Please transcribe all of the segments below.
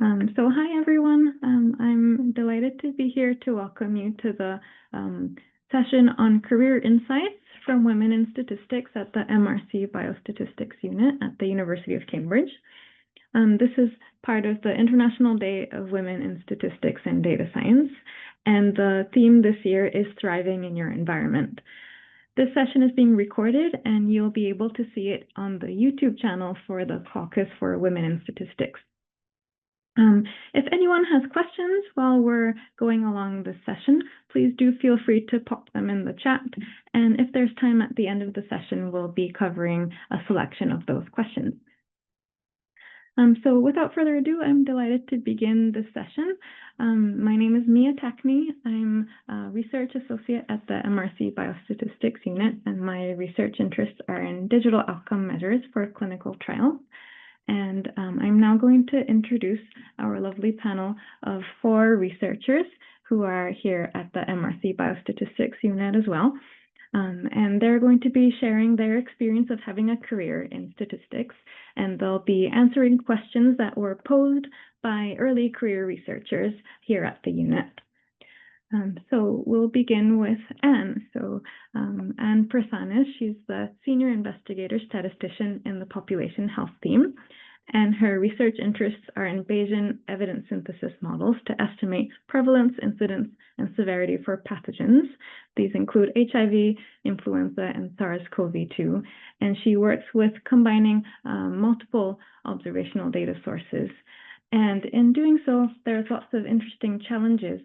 So hi, everyone. I'm delighted to be here to welcome you to the session on career insights from women in statistics at the MRC-Biostatistics Unit at the University of Cambridge. This is part of the International Day of Women in Statistics and Data Science, and the theme this year is Thriving in Your Environment. This session is being recorded, and you'll be able to see it on the YouTube channel for the Caucus for Women in Statistics. If anyone has questions while we're going along this session, please do feel free to pop them in the chat. And if there's time at the end of the session, we'll be covering a selection of those questions. So without further ado, I'm delighted to begin this session. My name is Mia Tackney. I'm a research associate at the MRC-Biostatistics Unit, and my research interests are in digital outcome measures for clinical trials. And I'm now going to introduce our lovely panel of 4 researchers who are here at the MRC Biostatistics Unit as well. And they're going to be sharing their experience of having a career in statistics, and they'll be answering questions that were posed by early career researchers here at the unit. So we'll begin with Anne. So Anne Presanis, she's the Senior Investigator Statistician in the Population Health team, and her research interests are in Bayesian evidence synthesis models to estimate prevalence, incidence, and severity for pathogens. These include HIV, influenza, and SARS-CoV-2, and she works with combining multiple observational data sources. And in doing so, there's lots of interesting challenges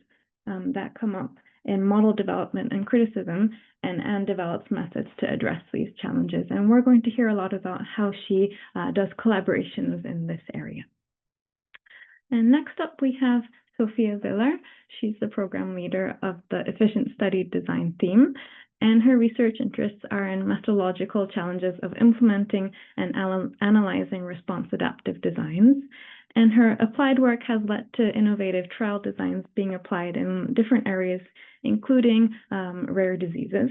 that come up in model development and criticism, and Anne develops methods to address these challenges. And we're going to hear a lot about how she does collaborations in this area. And next up, we have Sofía Villar. She's the program leader of the Efficient Study Design theme, and her research interests are in methodological challenges of implementing and analyzing response adaptive designs. And her applied work has led to innovative trial designs being applied in different areas, including rare diseases.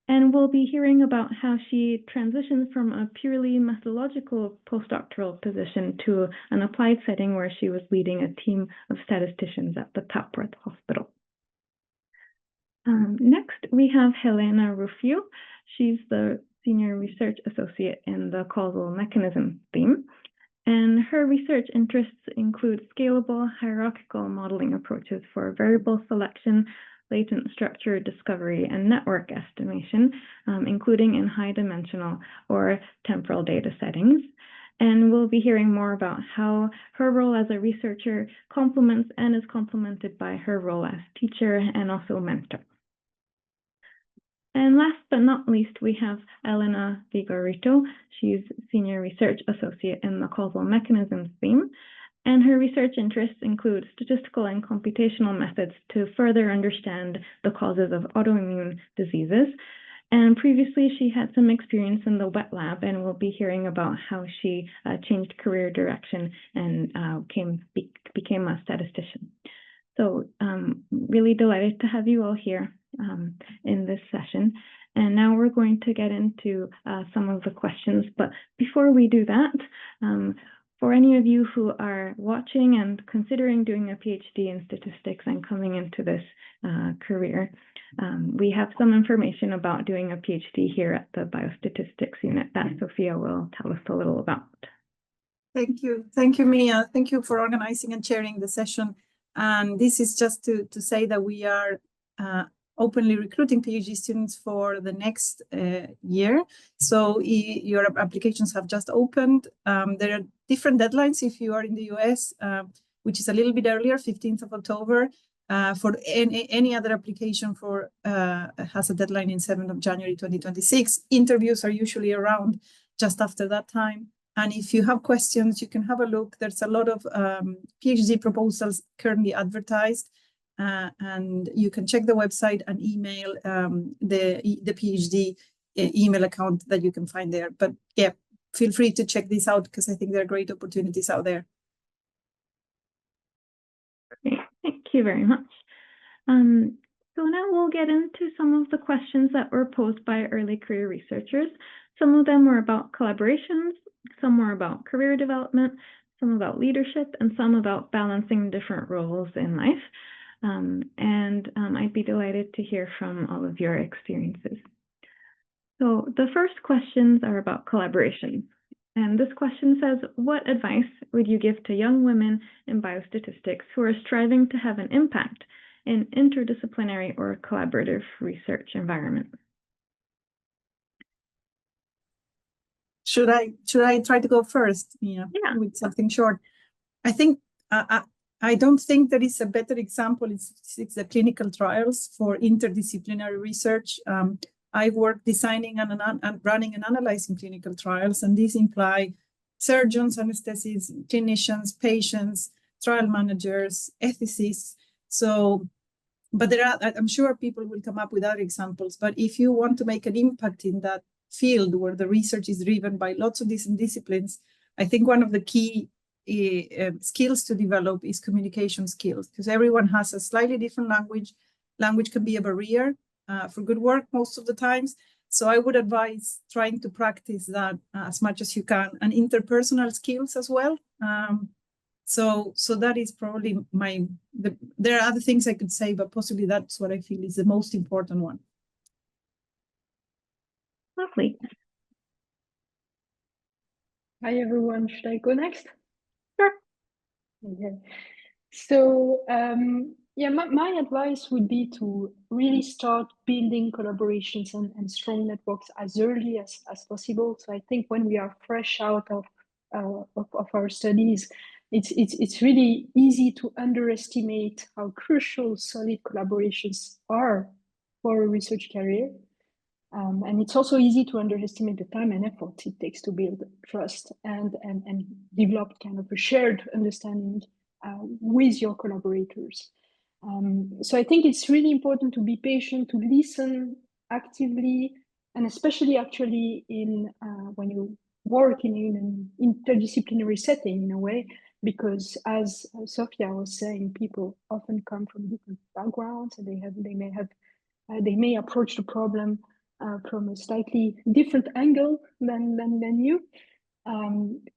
And we'll be hearing about how she transitions from a purely methodological postdoctoral position to an applied setting where she was leading a team of statisticians at the Papworth Hospital. Next, we have Hélène Ruffieux. She's the Senior Research Associate in the Causal Mechanism theme. And her research interests include scalable hierarchical modeling approaches for variable selection, latent structure discovery, and network estimation, including in high-dimensional or temporal data settings. And we'll be hearing more about how her role as a researcher complements and is complemented by her role as teacher and also mentor. And last but not least, we have Elena Vigorito. She's Senior Research Associate in the Causal Mechanisms theme, and her research interests include statistical and computational methods to further understand the causes of autoimmune diseases. And previously, she had some experience in the wet lab, and we'll be hearing about how she changed career direction and became a statistician. So really delighted to have you all here in this session. And now we're going to get into some of the questions. But before we do that, for any of you who are watching and considering doing a PhD in statistics and coming into this career, we have some information about doing a PhD here at the Biostatistics Unit that Sofía will tell us a little about. Thank you. Thank you, Mia. Thank you for organizing and chairing the session. And this is just to say that we are openly recruiting PhD students for the next year. So your applications have just opened. There are different deadlines if you are in the US, which is a little bit earlier, 15th of October. For any other application has a deadline in 7th of January 2026. Interviews are usually around just after that time. And if you have questions, you can have a look. There's a lot of PhD proposals currently advertised. And you can check the website and email the PhD email account that you can find there. But yeah, feel free to check this out because I think there are great opportunities out there. Great. Thank you very much. So now we'll get into some of the questions that were posed by early career researchers. Some of them were about collaborations, some were about career development, some about leadership, and some about balancing different roles in life. I'd be delighted to hear from all of your experiences. So the first questions are about collaboration. And this question says, what advice would you give to young women in biostatistics who are striving to have an impact in interdisciplinary or collaborative research environment? Should I try to go first? Yeah. With something short. I think I don't think there is a better example. It's the clinical trials for interdisciplinary research. I work designing and running and analyzing clinical trials, and these imply surgeons, anesthetists, clinicians, patients, trial managers, ethicists. So, but I'm sure people will come up with other examples. But if you want to make an impact in that field where the research is driven by lots of different disciplines, I think one of the key skills to develop is communication skills, because everyone has a slightly different language. Language can be a barrier for good work most of the times. So I would advise trying to practice that as much as you can, and interpersonal skills as well. So that is probably there are other things I could say, but possibly that's what I feel is the most important one. Lovely. Hi, everyone. Should I go next? Sure. Okay. So, yeah, my advice would be to really start building collaborations and strong networks as early as possible. So I think when we are fresh out of our studies, it's really easy to underestimate how crucial solid collaborations are for a research career. And it's also easy to underestimate the time and effort it takes to build trust and develop kind of a shared understanding with your collaborators. So I think it's really important to be patient, to listen actively, and especially actually in when you work in an interdisciplinary setting in a way, because as Sofía was saying, people often come from different backgrounds, and they may approach the problem from a slightly different angle than you.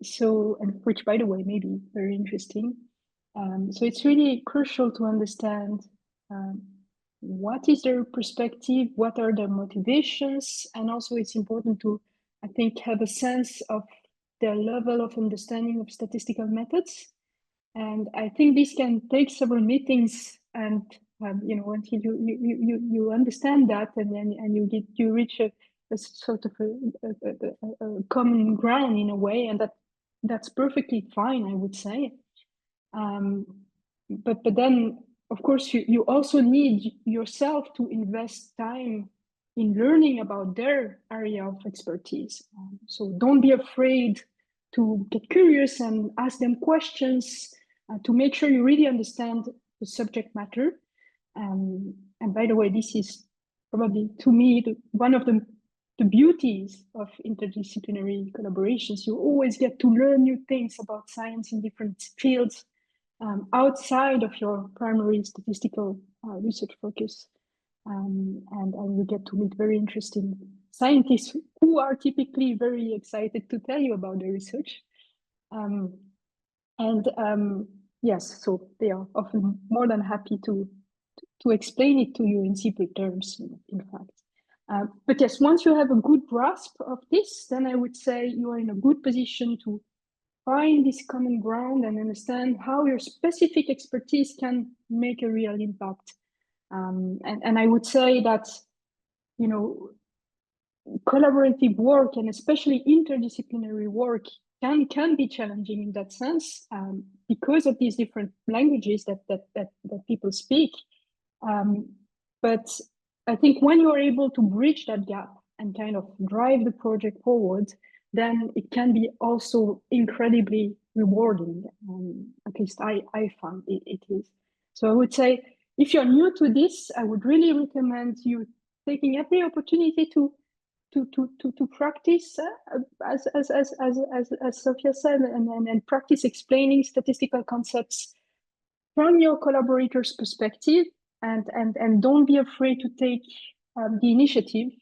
So, and which, by the way, may be very interesting. So it's really crucial to understand what is their perspective, what are their motivations, and also it's important to, I think, have a sense of their level of understanding of statistical methods. And I think this can take several meetings, and you know, until you understand that, and then you reach a sort of a common ground in a way, and that's perfectly fine, I would say. But then, of course, you also need yourself to invest time in learning about their area of expertise. So don't be afraid to get curious and ask them questions to make sure you really understand the subject matter. And by the way, this is probably, to me, one of the beauties of interdisciplinary collaborations. You always get to learn new things about science in different fields outside of your primary statistical research focus. And you get to meet very interesting scientists who are typically very excited to tell you about their research. Yes, so they are often more than happy to explain it to you in simple terms, in fact. But yes, once you have a good grasp of this, then I would say you are in a good position to find this common ground and understand how your specific expertise can make a real impact. And I would say that, you know, collaborative work, and especially interdisciplinary work, can be challenging in that sense, because of these different languages that people speak. But I think when you're able to bridge that gap and kind of drive the project forward, then it can be also incredibly rewarding. At least I found it is. So I would say, if you're new to this, I would really recommend you taking every opportunity to practice, as Sofía said, and practice explaining statistical concepts from your collaborator's perspective, and don't be afraid to take the initiative,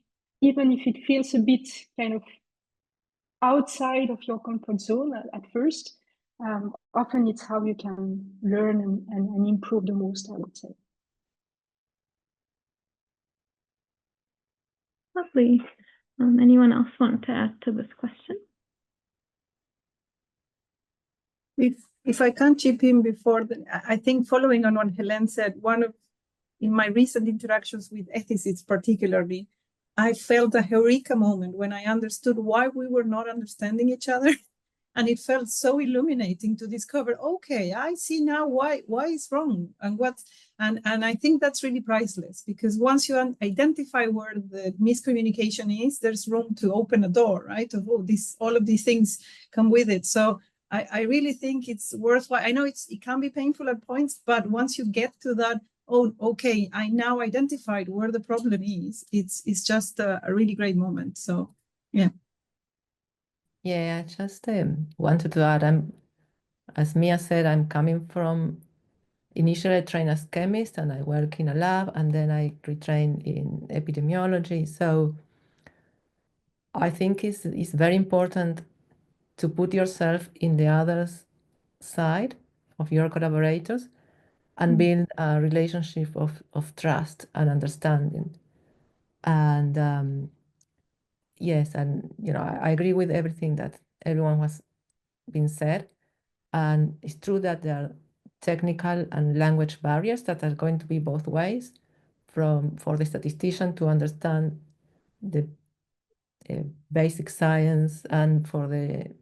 even if it feels a bit kind of outside of your comfort zone at first. Often it's how you can learn and improve the most, I would say. Lovely. Anyone else want to add to this question? If I can chip in before, I think following on what Hélène said, in my recent interactions with ethicists particularly, I felt a eureka moment when I understood why we were not understanding each other. And it felt so illuminating to discover, okay, I see now why it's wrong and I think that's really priceless, because once you identify where the miscommunication is, there's room to open a door, right? Of all of these things come with it. So I really think it's worthwhile. I know it can be painful at points, but once you get to that, oh, okay, I now identified where the problem is, it's just a really great moment. So yeah. Yeah, I just wanted to add, as Mia said, I'm coming from, initially I trained as chemist and I work in a lab, and then I retrained in epidemiology. So I think it's very important to put yourself in the other's side of your collaborators and build a relationship of trust and understanding. And yes, and I agree with everything that everyone has been said. And it's true that there are technical and language barriers that are going to be both ways, for the statistician to understand the basic science and for the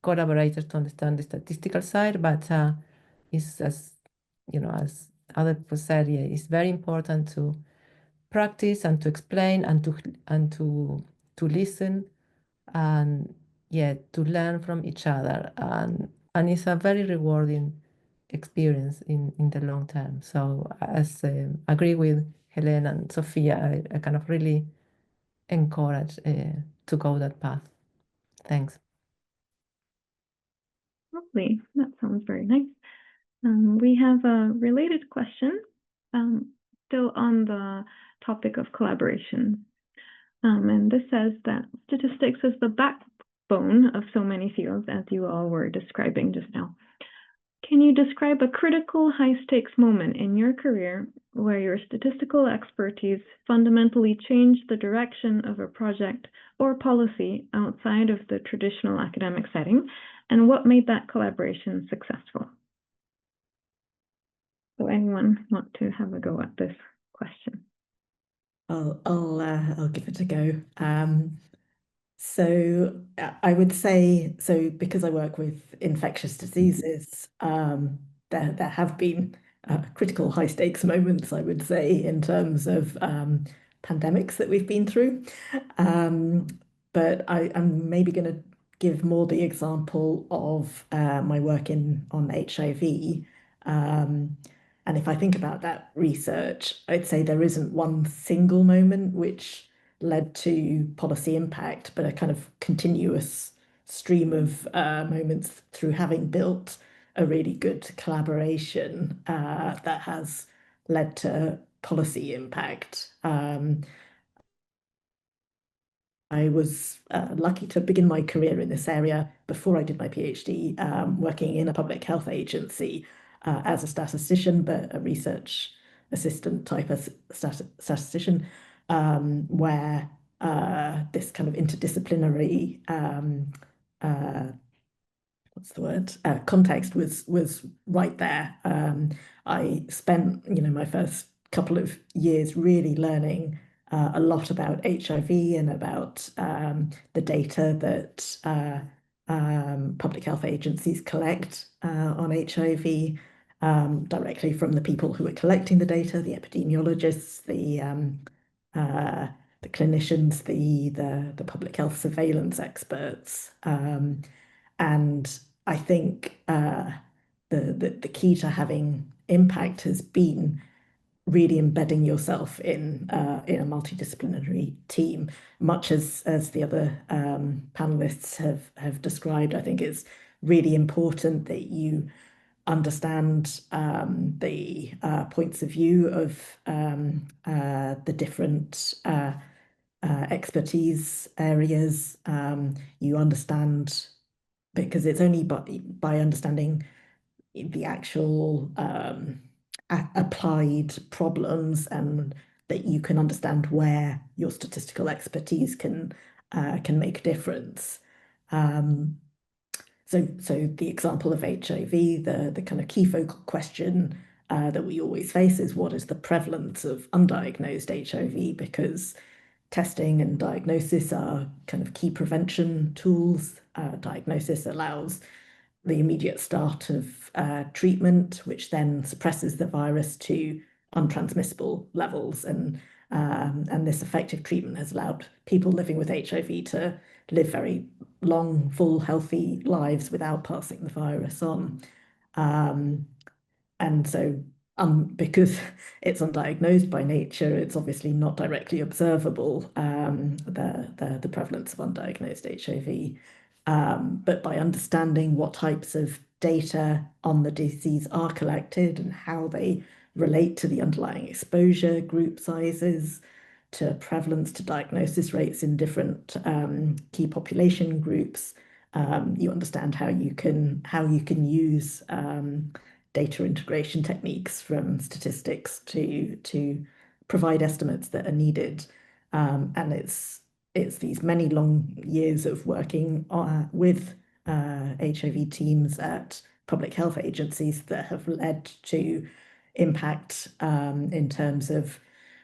collaborators to understand the statistical side. But it's, as other people said, yeah, it's very important to practice and to explain and to listen and to learn from each other, and it's a very rewarding experience in the long term. So as agree with Hélène and Sofía, I kind of really encourage to go that path. Thanks. Lovely. That sounds very nice. We have a related question, still on the topic of collaboration. And this says that statistics is the backbone of so many fields, as you all were describing just now. Can you describe a critical high-stakes moment in your career where your statistical expertise fundamentally changed the direction of a project or policy outside of the traditional academic setting, and what made that collaboration successful? So anyone want to have a go at this question? I'll give it a go. So I would say, so because I work with infectious diseases, there have been critical high stakes moments, I would say, in terms of pandemics that we've been through. But I'm maybe going to give more the example of my work on HIV. And if I think about that research, I'd say there isn't one single moment which led to policy impact, but a kind of continuous stream of moments through having built a really good collaboration that has led to policy impact. I was lucky to begin my career in this area before I did my PhD, working in a public health agency as a statistician, but a research assistant type of statistician, where this kind of interdisciplinary context was right there. I spent my first couple of years really learning a lot about HIV and about the data that public health agencies collect on HIV, directly from the people who are collecting the data, the epidemiologists, the clinicians, the public health surveillance experts. And I think the key to having impact has been really embedding yourself in a multidisciplinary team, much as the other panelists have described. I think it's really important that you understand the points of view of the different expertise areas. You understand because it's only by understanding the actual applied problems and that you can understand where your statistical expertise can make a difference. So the example of HIV, the kind of key focal question that we always face is, what is the prevalence of undiagnosed HIV? Because testing and diagnosis are kind of key prevention tools. Diagnosis allows the immediate start of treatment, which then suppresses the virus to untransmissible levels. And this effective treatment has allowed people living with HIV to live very long, full, healthy lives without passing the virus on. And so because it's undiagnosed by nature, it's obviously not directly observable, the prevalence of undiagnosed HIV. But by understanding what types of data on the disease are collected and how they relate to the underlying exposure, group sizes, to prevalence, to diagnosis rates in different key population groups, you understand how you can use data integration techniques from statistics to provide estimates that are needed. And it's these many long years of working with HIV teams at public health agencies that have led to impact in terms of,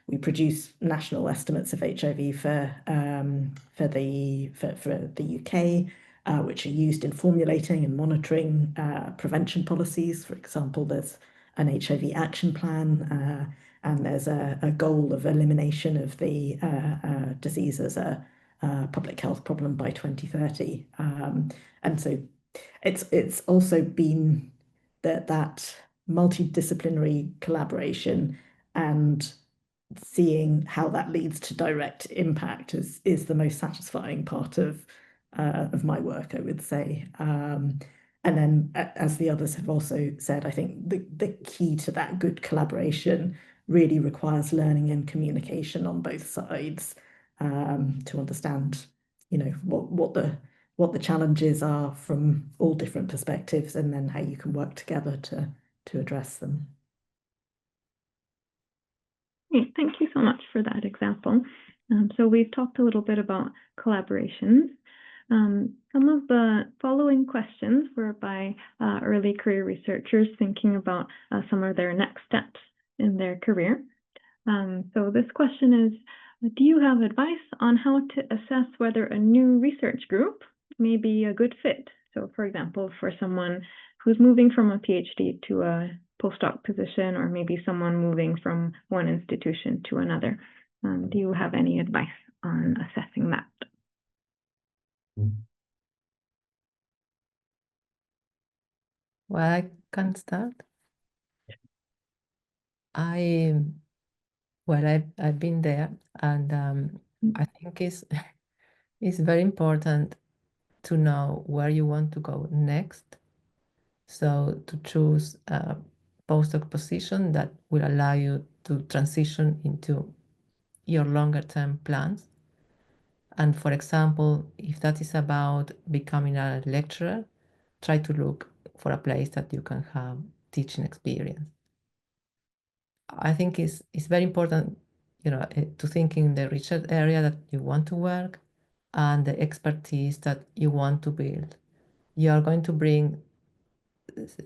we produce national estimates of HIV for the UK, which are used in formulating and monitoring prevention policies. For example, there's an HIV action plan, and there's a goal of elimination of the disease as a public health problem by 2030. And so it's also been that multidisciplinary collaboration and seeing how that leads to direct impact is the most satisfying part of my work, I would say. And then, as the others have also said, I think the key to that good collaboration really requires learning and communication on both sides, to understand, what the challenges are from all different perspectives, and then how you can work together to address them. Great. Thank you so much for that example. So we've talked a little bit about collaborations. Some of the following questions were by early career researchers thinking about some of their next steps in their career. So this question is, do you have advice on how to assess whether a new research group may be a good fit? So for example, for someone who's moving from a PhD to a postdoc position, or maybe someone moving from one institution to another. Do you have any advice on assessing that? Well, I can start. I've been there, and I think it's very important to know where you want to go next. So to choose a postdoc position that will allow you to transition into your longer term plans. And for example, if that is about becoming a lecturer, try to look for a place that you can have teaching experience. I think it's very important, to think in the research area that you want to work and the expertise that you want to build. You are going to bring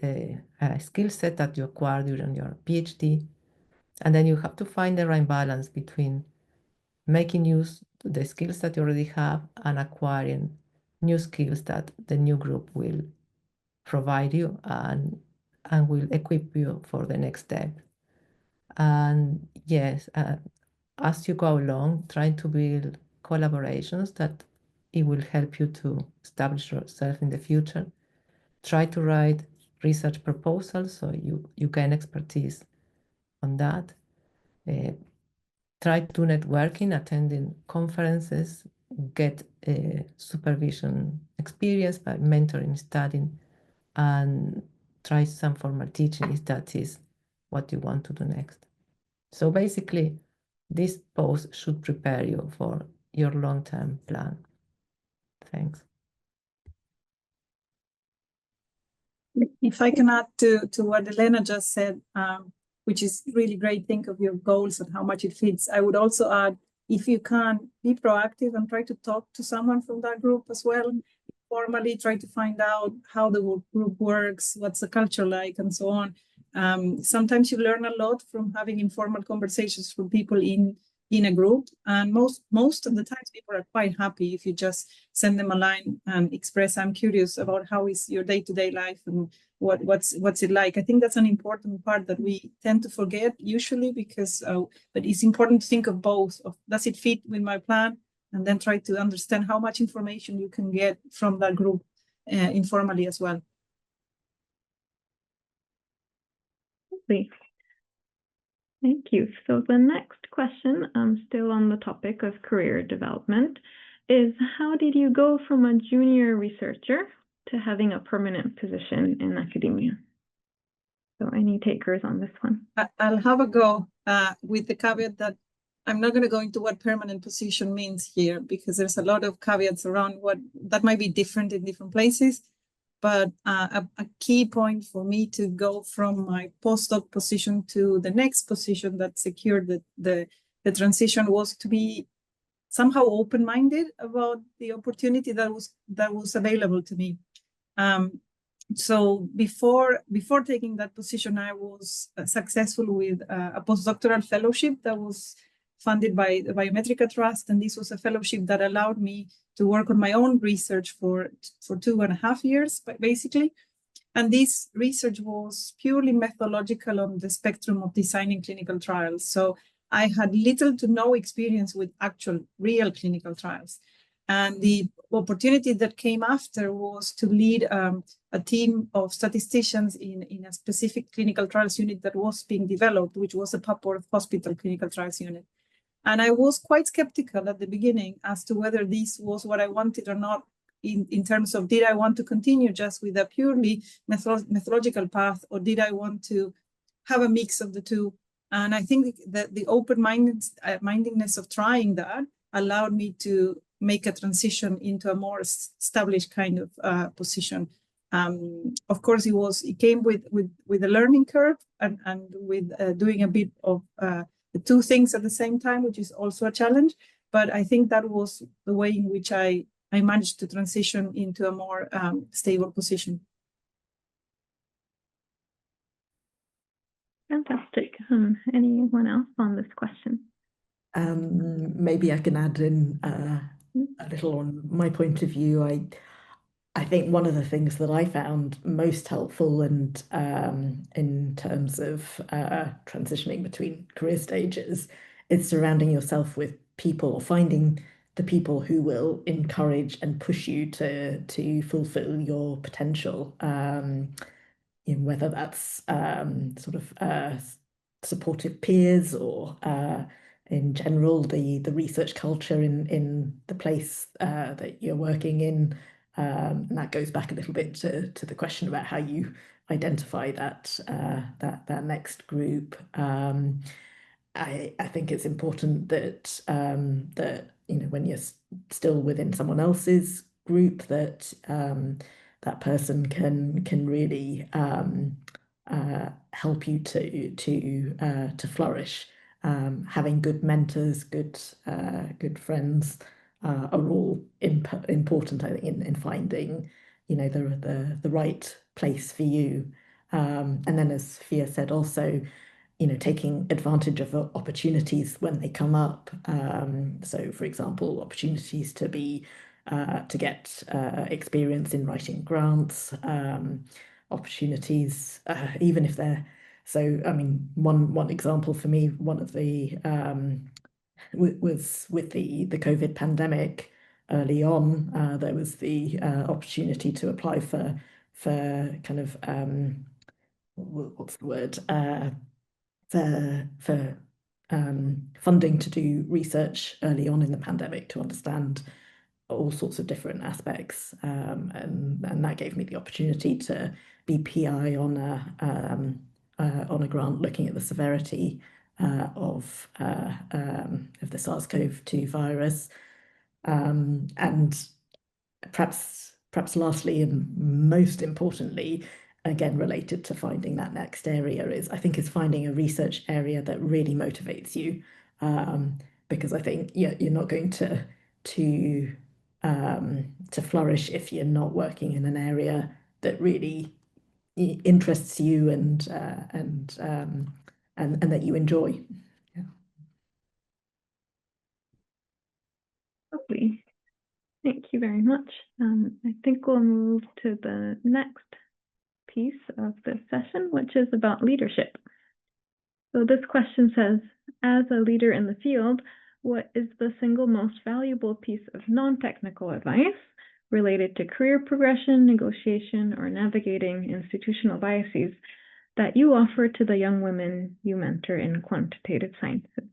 a skill set that you acquired during your PhD, and then you have to find the right balance between making use of the skills that you already have and acquiring new skills that the new group will provide you and will equip you for the next step. And yes, as you go along, try to build collaborations that it will help you to establish yourself in the future. Try to write research proposals so you gain expertise on that. Try to do networking, attending conferences, get supervision experience by mentoring, studying, and try some formal teaching if that is what you want to do next. So basically, this post should prepare you for your long-term plan. Thanks. If I can add to what Elena just said, which is really great, think of your goals and how much it fits. I would also add, if you can, be proactive and try to talk to someone from that group as well. Formally try to find out how the group works, what's the culture like, and so on. Sometimes you learn a lot from having informal conversations from people in a group, and most of the times people are quite happy if you just send them a line and express, I'm curious about how is your day-to-day life and what's it like. I think that's an important part that we tend to forget usually, because but it's important to think of both, of does it fit with my plan, and then try to understand how much information you can get from that group informally as well. Lovely. Thank you. So the next question, still on the topic of career development, is how did you go from a junior researcher to having a permanent position in academia? So any takers on this one? I'll have a go with the caveat that I'm not going to go into what permanent position means here, because there's a lot of caveats around what that might be different in different places. But a key point for me to go from my postdoc position to the next position that secured the transition was to be somehow open-minded about the opportunity that was available to me. So before taking that position, I was successful with a postdoctoral fellowship that was funded by the Biometrica Trust, and this was a fellowship that allowed me to work on my own research for 2.5 years, basically. And this research was purely methodological on the spectrum of designing clinical trials. So I had little to no experience with actual real clinical trials. And the opportunity that came after was to lead a team of statisticians in a specific clinical trials unit that was being developed, which was a Papworth Hospital clinical trials unit. And I was quite skeptical at the beginning as to whether this was what I wanted or not, in terms of, did I want to continue just with a purely methodological path, or did I want to have a mix of the two? And I think that the open-mindedness of trying that allowed me to make a transition into a more established kind of position. Of course, it came with a learning curve and with doing a bit of the two things at the same time, which is also a challenge. But I think that was the way in which I managed to transition into a more stable position. Fantastic. Anyone else on this question? Maybe I can add in a little on my point of view. I think one of the things that I found most helpful and in terms of transitioning between career stages is surrounding yourself with people, or finding the people who will encourage and push you to fulfill your potential. Whether that's sort of supportive peers, or in general the research culture in the place that you're working in. And that goes back a little bit to the question about how you identify that next group. I think it's important that when you're still within someone else's group, that that person can really help you to flourish. Having good mentors, good friends are all important, I think, in finding the right place for you. And then, as Sofía said, also taking advantage of opportunities when they come up. So, for example, opportunities to get experience in writing grants, opportunities, even if they're. So, I mean, one example for me, one of the was with the COVID pandemic early on. There was the opportunity to apply for kind of what's the word, for funding to do research early on in the pandemic to understand all sorts of different aspects, and that gave me the opportunity to be PI on a grant looking at the severity of the SARS-CoV-2 virus, and perhaps lastly and most importantly, again, related to finding that next area is finding a research area that really motivates you. Because I think you're not going to flourish if you're not working in an area that really interests you and that you enjoy. Yeah. Lovely. Thank you very much. I think we'll move to the next piece of this session, which is about leadership. So this question says, as a leader in the field, what is the single most valuable piece of non-technical advice related to career progression, negotiation, or navigating institutional biases that you offer to the young women you mentor in quantitative sciences?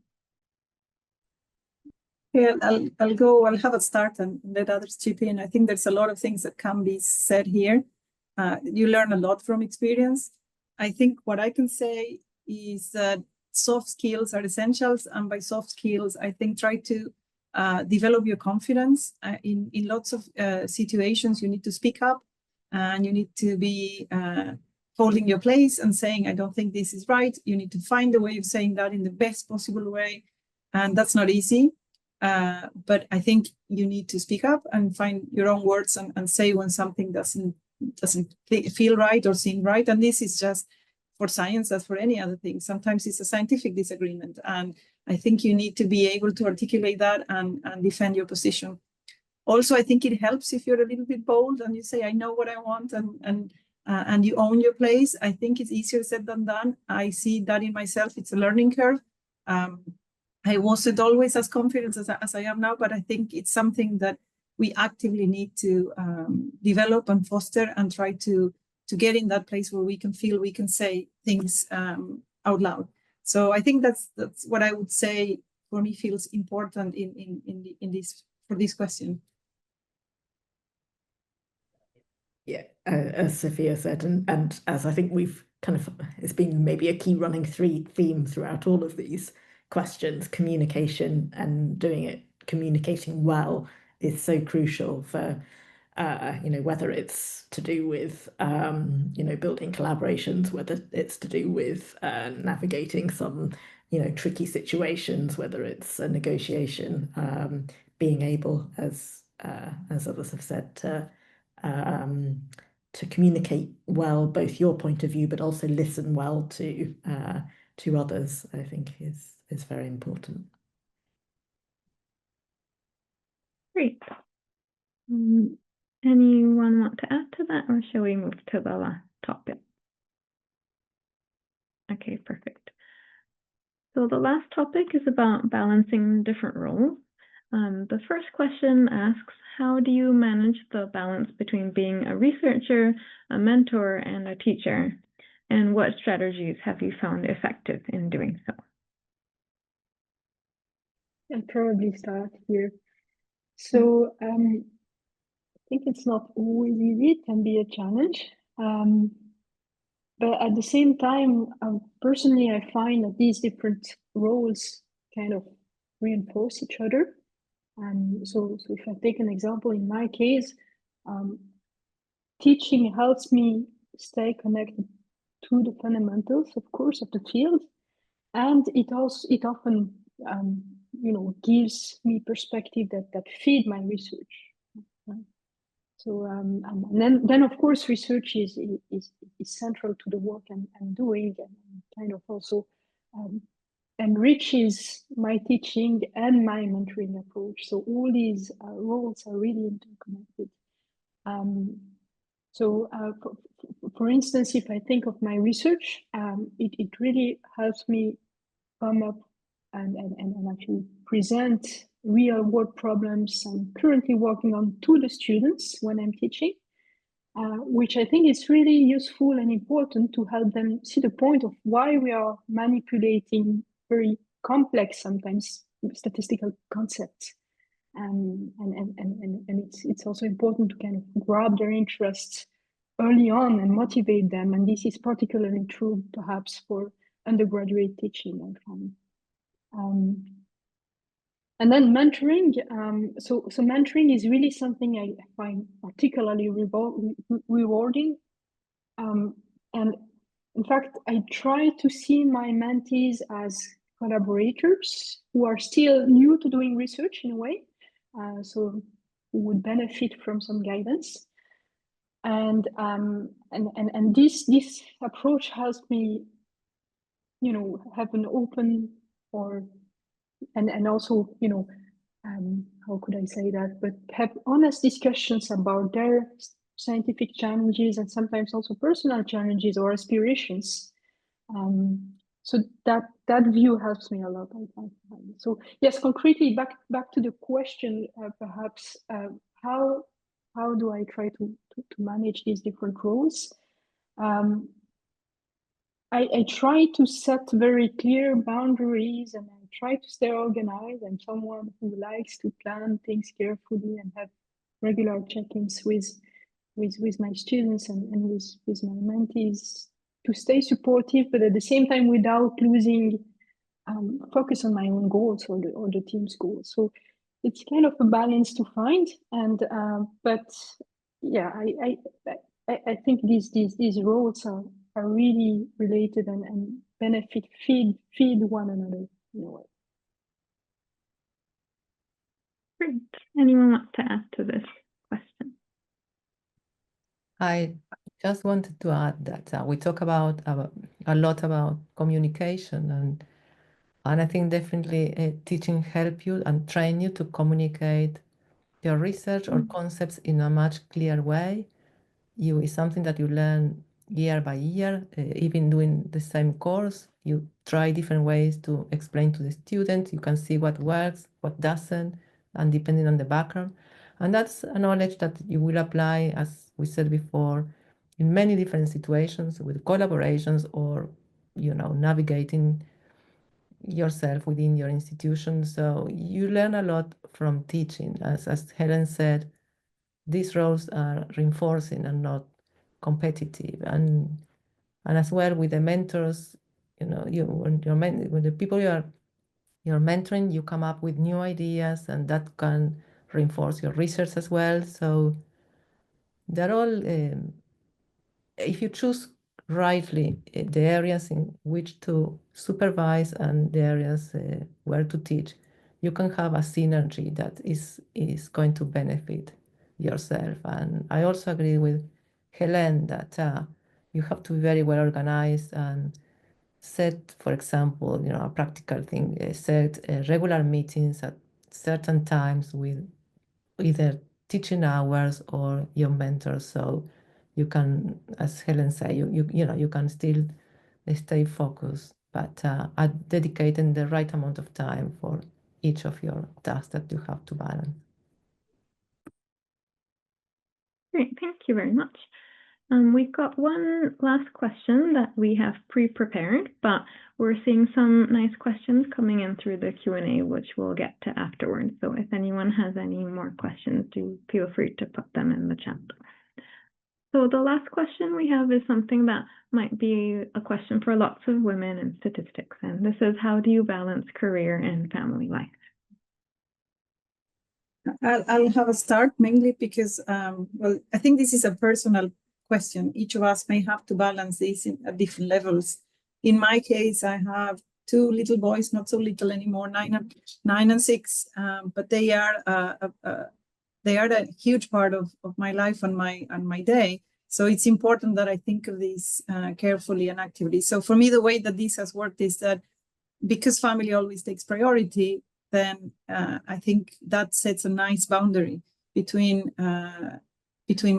Yeah, I'll have a start and let others chip in. I think there's a lot of things that can be said here. You learn a lot from experience. I think what I can say is that soft skills are essentials, and by soft skills, I think try to develop your confidence. In lots of situations, you need to speak up, and you need to be holding your place and saying, I don't think this is right. You need to find a way of saying that in the best possible way, and that's not easy. But I think you need to speak up and find your own words and say when something doesn't feel right or seem right. And this is just for science as for any other thing. Sometimes it's a scientific disagreement. And I think you need to be able to articulate that and defend your position. Also, I think it helps if you're a little bit bold and you say, I know what I want, and you own your place. I think it's easier said than done. I see that in myself. It's a learning curve. I wasn't always as confident as I am now, but I think it's something that we actively need to develop and foster and try to get in that place where we can feel we can say things out loud. So I think that's what I would say for me feels important for this question. Yeah, as Sofía said, and as I think we've it's been maybe a key running theme throughout all of these questions, communication and communicating well is so crucial for, whether it's to do with, building collaborations, whether it's to do with navigating some, tricky situations, whether it's a negotiation, being able, as others have said, to communicate well, both your point of view, but also listen well to others, I think is very important. Great. Anyone want to add to that, or shall we move to the last topic? Okay, perfect. So the last topic is about balancing different roles. The first question asks, how do you manage the balance between being a researcher, a mentor, and a teacher? And what strategies have you found effective in doing so? I'll probably start here. So I think it's not always easy, it can be a challenge. But at the same time, personally, I find that these different roles kind of reinforce each other. So if I take an example, in my case, teaching helps me stay connected to the fundamentals, of course, of the field. And it often, gives me perspective that feed my research. So and then of course research is central to the work I'm doing, and kind of also enriches my teaching and my mentoring approach. So all these roles are really interconnected. So for instance, if I think of my research, it really helps me come up and actually present real world problems I'm currently working on to the students when I'm teaching, which I think is really useful and important to help them see the point of why we are manipulating very complex, sometimes statistical concepts. And it's also important to kind of grab their interest early on and motivate them. And this is particularly true perhaps for undergraduate teaching, I find. And then mentoring. So mentoring is really something I find particularly rewarding. And in fact, I try to see my mentees as collaborators who are still new to doing research in a way, so who would benefit from some guidance. And this approach helps me, you know, have an open and also, you know, how could I say that? But have honest discussions about their scientific challenges and sometimes also personal challenges or aspirations. So that view helps me a lot. I find. So yes, concretely back to the question, perhaps how do I try to manage these different roles? I try to set very clear boundaries, and I try to stay organized. I'm someone who likes to plan things carefully and have regular check-ins with my students and with my mentees to stay supportive, but at the same time without losing focus on my own goals or the team's goals. So it's kind of a balance to find. And but yeah, I think these roles are really related and benefit, feed one another in a way. Great. Anyone want to add to this question? I just wanted to add that we talk about a lot about communication, and I think definitely teaching help you and train you to communicate your research or concepts in a much clearer way. It's something that you learn year by year, even doing the same course. You try different ways to explain to the students. You can see what works, what doesn't, and depending on the background. And that's a knowledge that you will apply, as we said before, in many different situations with collaborations or, you know, navigating yourself within your institution. So you learn a lot from teaching. As Hélène said, these roles are reinforcing and not competitive. And as well with the mentors, you know, when the people you're mentoring, you come up with new ideas, and that can reinforce your research as well. So they're all, if you choose rightly the areas in which to supervise and the areas where to teach, you can have a synergy that is going to benefit yourself. And I also agree with Hélène that you have to be very well organized and set, for example, you know, a practical thing, set regular meetings at certain times with either teaching hours or your mentors, so you can, as Hélène said, you know, you can still stay focused, but dedicating the right amount of time for each of your tasks that you have to balance. Great, thank you very much. We've got one last question that we have pre-prepared, but we're seeing some nice questions coming in through the Q&A, which we'll get to afterwards. So if anyone has any more questions, do feel free to put them in the chat. So the last question we have is something that might be a question for lots of women in statistics. And this is, how do you balance career and family life? I'll have a start mainly because, well, I think this is a personal question. Each of us may have to balance this at different levels. In my case, I have two little boys, not so little anymore, 9 and 6, but they are a huge part of my life and my day. So it's important that I think of these carefully and actively. So for me, the way that this has worked is that because family always takes priority, then I think that sets a nice boundary between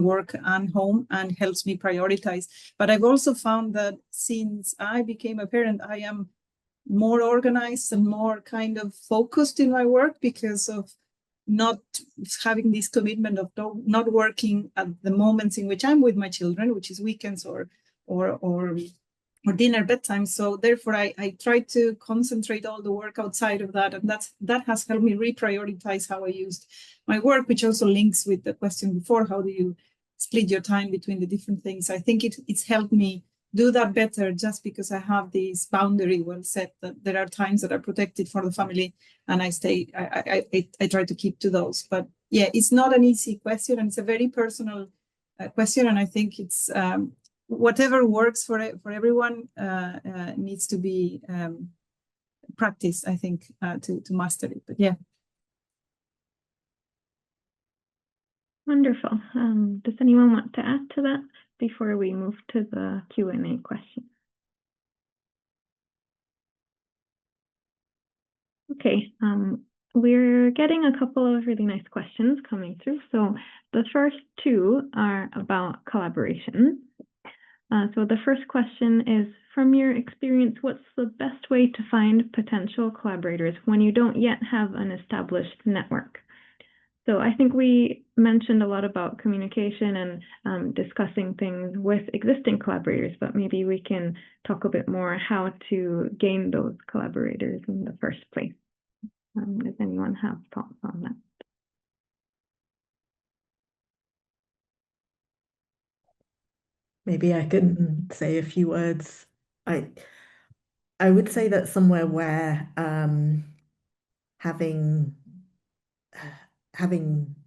work and home and helps me prioritize. But I've also found that since I became a parent, I am more organized and more kind of focused in my work because of not having this commitment of not working at the moments in which I'm with my children, which is weekends or dinner bedtime. So therefore, I try to concentrate all the work outside of that, and that has helped me reprioritize how I used my work, which also links with the question before: how do you split your time between the different things? I think it's helped me do that better, just because I have this boundary well set that there are times that are protected for the family, and I try to keep to those. But yeah, it's not an easy question, and it's a very personal question, and I think it's whatever works for everyone needs to be practiced, I think, to master it. But yeah. Wonderful. Does anyone want to add to that before we move to the Q&A question? Okay, we're getting a couple of really nice questions coming through. So the first two are about collaboration. So the first question is, from your experience, what's the best way to find potential collaborators when you don't yet have an established network? So I think we mentioned a lot about communication and discussing things with existing collaborators, but maybe we can talk a bit more how to gain those collaborators in the first place. Does anyone have thoughts on that? Maybe I can say a few words. I would say that somewhere where having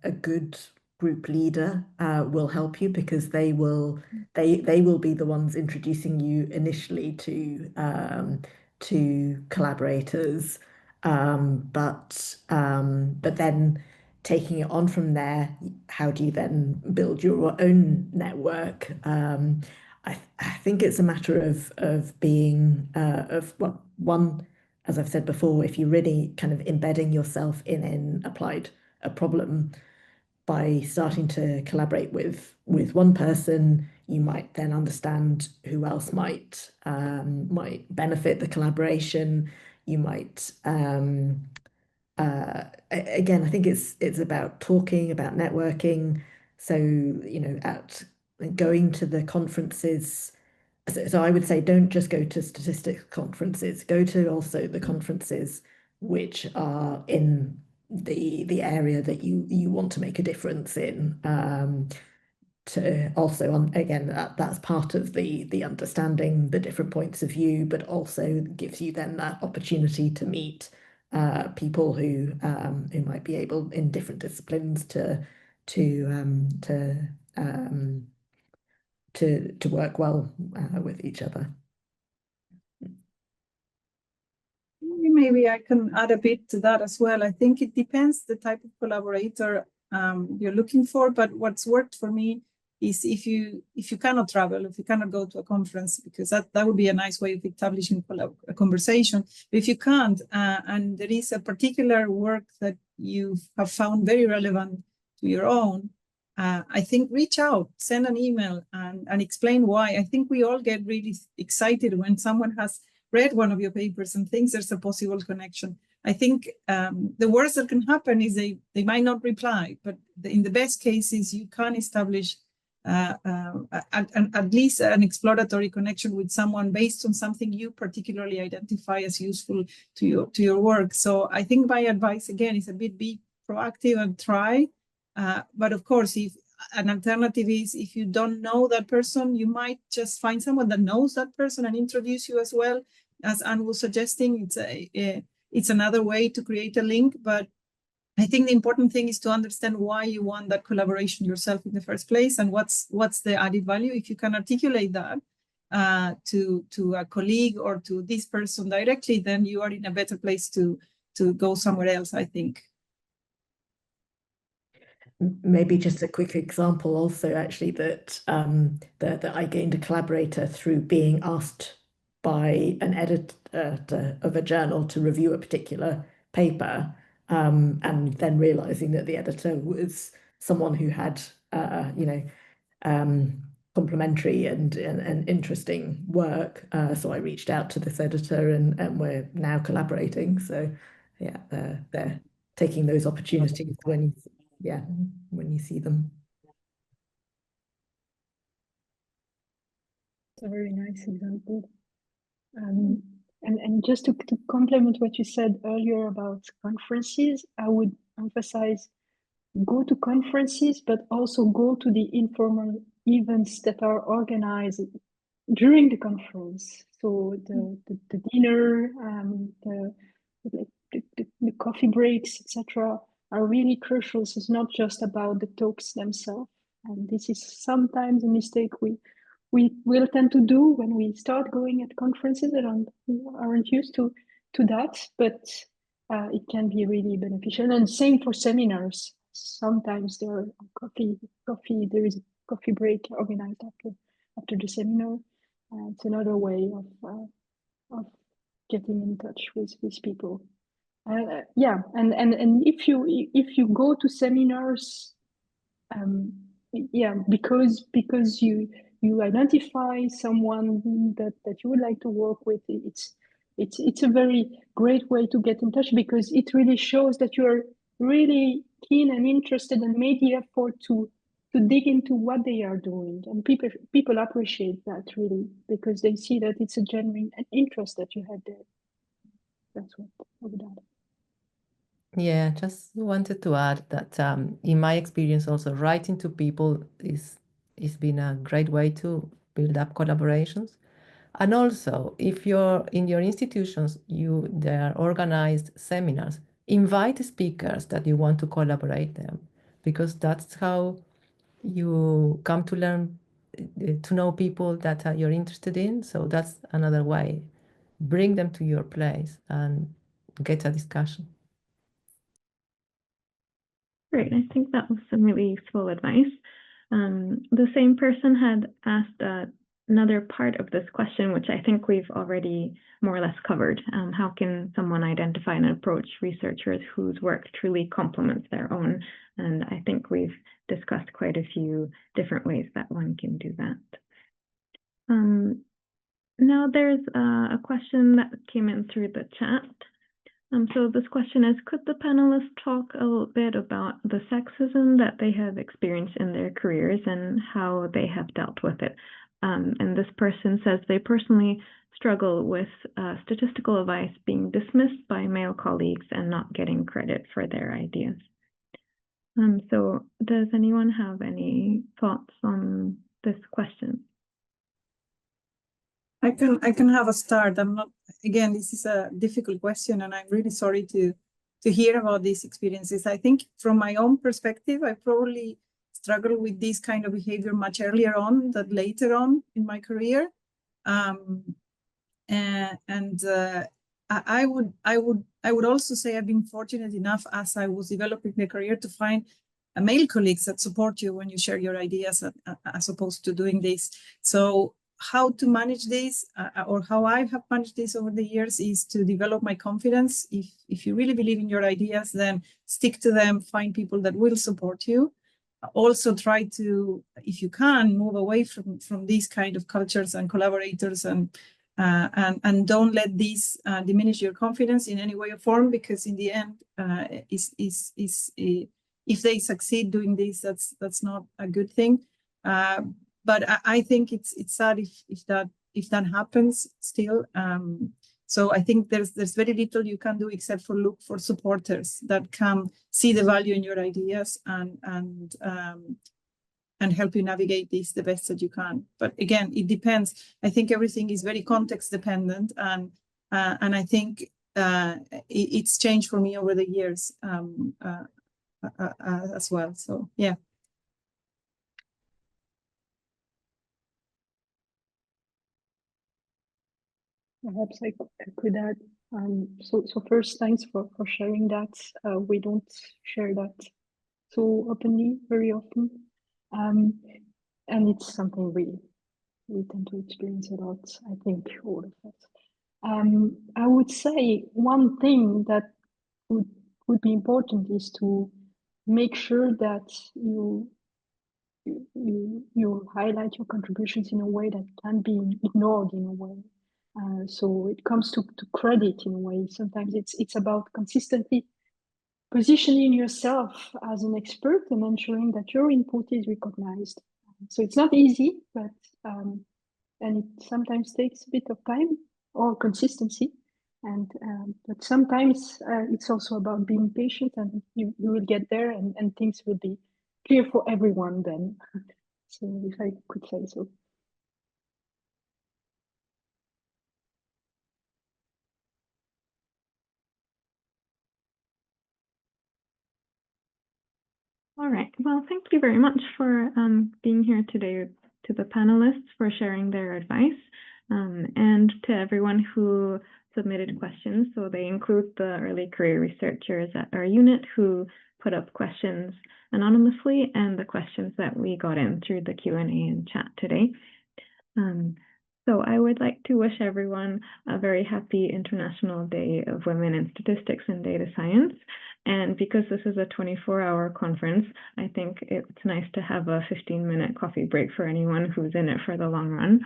a good group leader will help you, because they will be the ones introducing you initially to collaborators, but then taking it on from there, how do you then build your own network? I think it's a matter of being one, as I've said before, if you're really kind of embedding yourself in a problem, by starting to collaborate with one person, you might then understand who else might benefit the collaboration. You might again, I think it's about talking, about networking. So, you know, at going to the conferences. So I would say don't just go to statistics conferences, go to also the conferences which are in the area that you want to make a difference in. To also again, that's part of the understanding the different points of view, but also gives you then that opportunity to meet people who might be able in different disciplines to work well with each other. Maybe I can add a bit to that as well. I think it depends the type of collaborator you're looking for, but what's worked for me is if you cannot travel, if you cannot go to a conference, because that would be a nice way of establishing a conversation. But if you can't, and there is a particular work that you have found very relevant to your own, I think reach out, send an email and explain why. I think we all get really excited when someone has read one of your papers and thinks there's a possible connection. I think the worst that can happen is they might not reply, but in the best cases, you can establish at least an exploratory connection with someone based on something you particularly identify as useful to your work. So I think my advice, again, is a bit be proactive and try. But of course, if an alternative is if you don't know that person, you might just find someone that knows that person and introduce you as well. As Anne was suggesting, it's another way to create a link. But I think the important thing is to understand why you want that collaboration yourself in the first place and what's the added value. If you can articulate that to a colleague or to this person directly, then you are in a better place to go somewhere else, I think. Maybe just a quick example also, actually, that I gained a collaborator through being asked by an editor of a journal to review a particular paper, and then realizing that the editor was someone who had, complementary and interesting work. So I reached out to this editor, and we're now collaborating. So yeah, they're taking those opportunities when you see them. It's a very nice example. And just to complement what you said earlier about conferences, I would emphasize go to conferences, but also go to the informal events that are organized during the conference. So the dinner, the coffee breaks, etc., are really crucial. So it's not just about the talks themselves. And this is sometimes a mistake we we will tend to do when we start going at conferences that aren't used to that, but it can be really beneficial. And same for seminars. Sometimes there are there is a coffee break organized after the seminar. It's another way of getting in touch with people. Yeah, and if you go to seminars, yeah, because you identify someone that you would like to work with, it's a very great way to get in touch, because it really shows that you're really keen and interested and made the effort to dig into what they are doing, and people appreciate that really, because they see that it's a genuine interest that you had there. That's what I would add. Yeah, just wanted to add that in my experience also, writing to people is been a great way to build up collaborations. And also, if you're in your institutions, there are organized seminars, invite speakers that you want to collaborate them, because that's how you come to learn to know people that you're interested in. So that's another way. Bring them to your place and get a discussion. Great, I think that was some really useful advice. The same person had asked another part of this question, which I think we've already more or less covered. How can someone identify and approach researchers whose work truly complements their own? And I think we've discussed quite a few different ways that one can do that. Now there's a question that came in through the chat. So this question is, could the panelists talk a little bit about the sexism that they have experienced in their careers and how they have dealt with it? And this person says they personally struggle with statistical advice being dismissed by male colleagues and not getting credit for their ideas. So does anyone have any thoughts on this question? I can have a start. I'm not, again, this is a difficult question, and I'm really sorry to hear about these experiences. I think from my own perspective, I probably struggled with this kind of behavior much earlier on than later on in my career. I would also say I've been fortunate enough as I was developing my career to find male colleagues that support you when you share your ideas as opposed to doing this. So how to manage this, or how I have managed this over the years, is to develop my confidence. If you really believe in your ideas, then stick to them, find people that will support you. Also try to, if you can, move away from these kind of cultures and collaborators, and don't let these diminish your confidence in any way or form, because in the end, if they succeed doing this, that's not a good thing. But I think it's sad if that happens still. So I think there's very little you can do except for look for supporters that can see the value in your ideas and help you navigate this the best that you can. But again, it depends. I think everything is very context dependent, and I think it's changed for me over the years as well. So yeah. Perhaps I could add. So first, thanks for sharing that. We don't share that so openly very often, and it's something we tend to experience a lot. I think all of us. I would say one thing that would be important is to make sure that you highlight your contributions in a way that can be ignored in a way. So it comes to credit in a way. Sometimes it's about consistently positioning yourself as an expert and ensuring that your input is recognized. So it's not easy, but and it sometimes takes a bit of time or consistency. And but sometimes it's also about being patient, and you will get there, and things will be clear for everyone then. So if I could say so. All right. Well, thank you very much for being here today to the panelists for sharing their advice, and to everyone who submitted questions. So they include the early career researchers at our unit who put up questions anonymously and the questions that we got in through the Q&A and chat today. So I would like to wish everyone a very happy International Day of Women in Statistics and Data Science. And because this is a 24-hour conference, I think it's nice to have a 15-minute coffee break for anyone who's in it for the long run.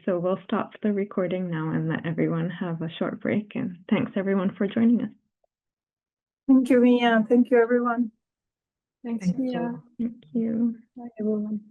So we'll stop the recording now and let everyone have a short break. And thanks everyone for joining us. Thank you, Mia. Thank you, everyone. Thanks, Thanks, Mia. all. Thank you. Bye, everyone.